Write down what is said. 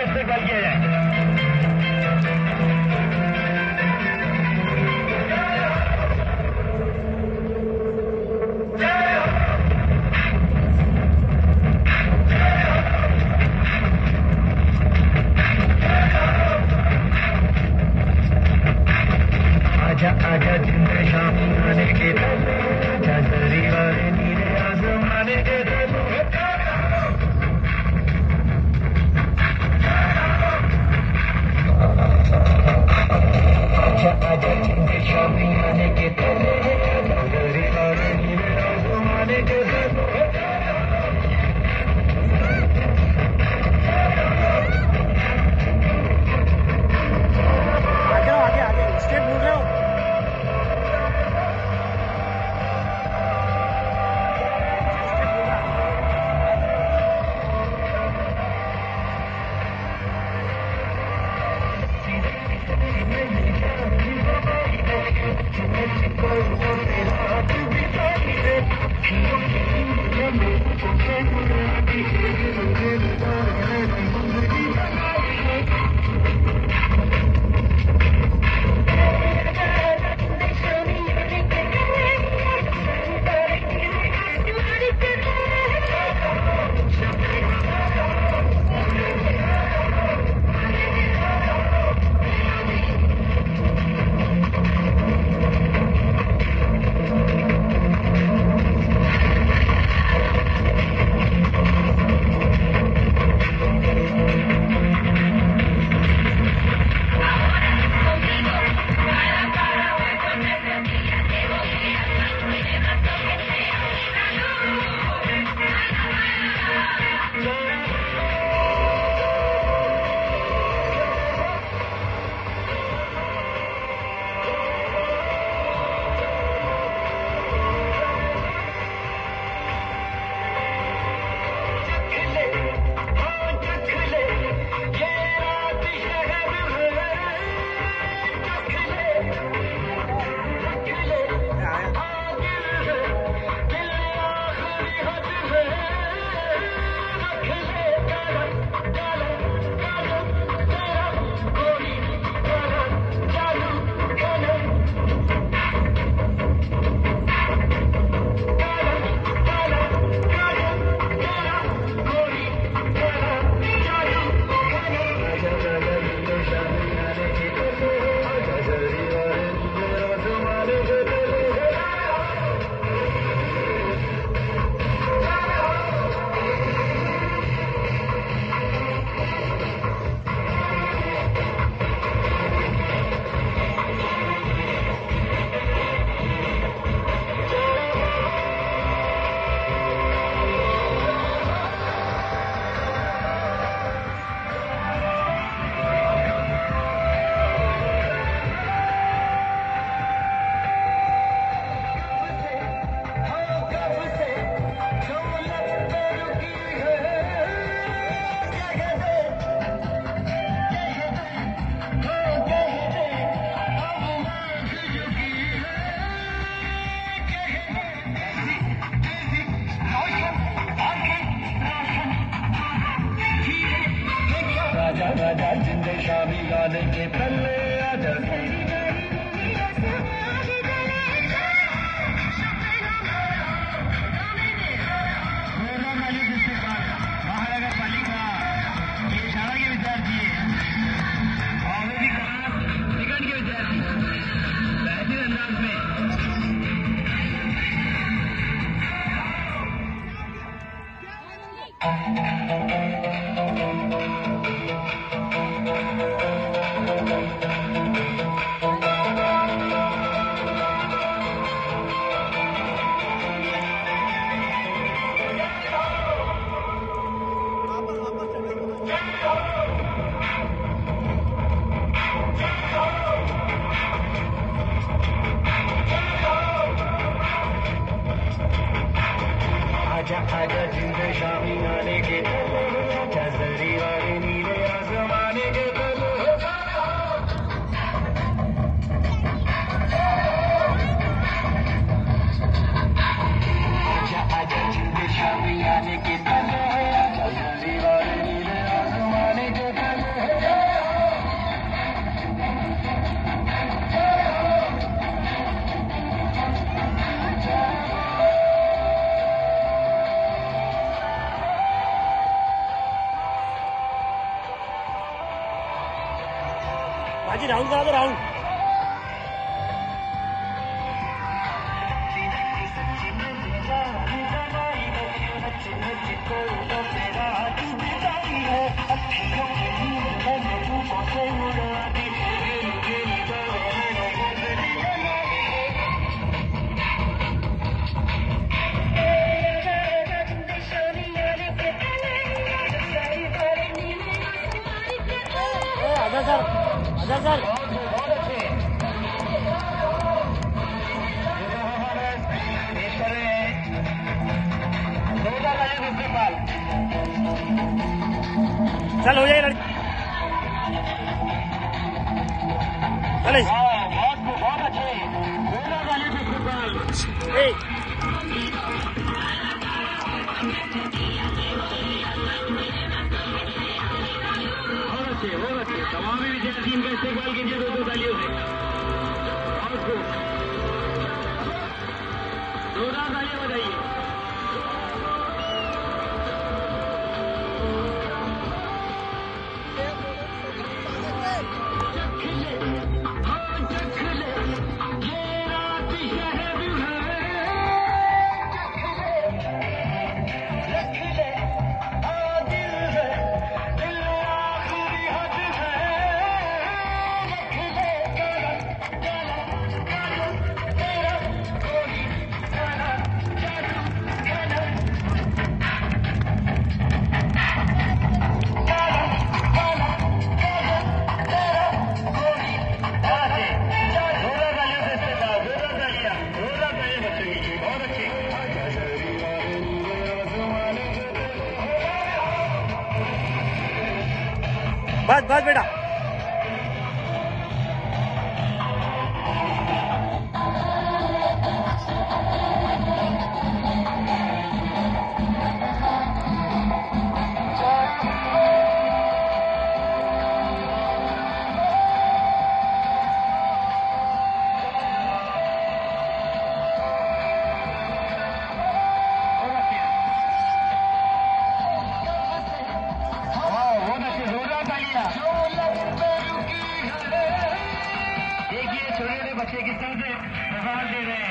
इस्तेमाल किया जाए। आजा आजा जिंद शाम आने के आजा जरी वाले नीले आसमाने के आजा आजा जिंद शाम आने के आजा जरी वाले नीले आसमाने के आगे आगे स्टेप भूल रहे हो। आजा जिंदे शामी गाने के पल्ले आजा महानगर पालिका ये इशारा के विद्यार्थी है और वो भी कहा निकट के विद्यार्थी बेहतरीन अंदाज में बाजी राउंड करा दो राउंड। आजा सर, आजा सर। चल हो जाएगी लड़की। चले बहुत अच्छे तमाम विद्यार्थी इनका इस्तेमाल कीजिए 2-2 तालियों से। जोरदार तालियां बजाइए। बस बस बेटा। देखिए छोटे छोटे बच्चे किस तरह से प्रसाद दे रहे हैं।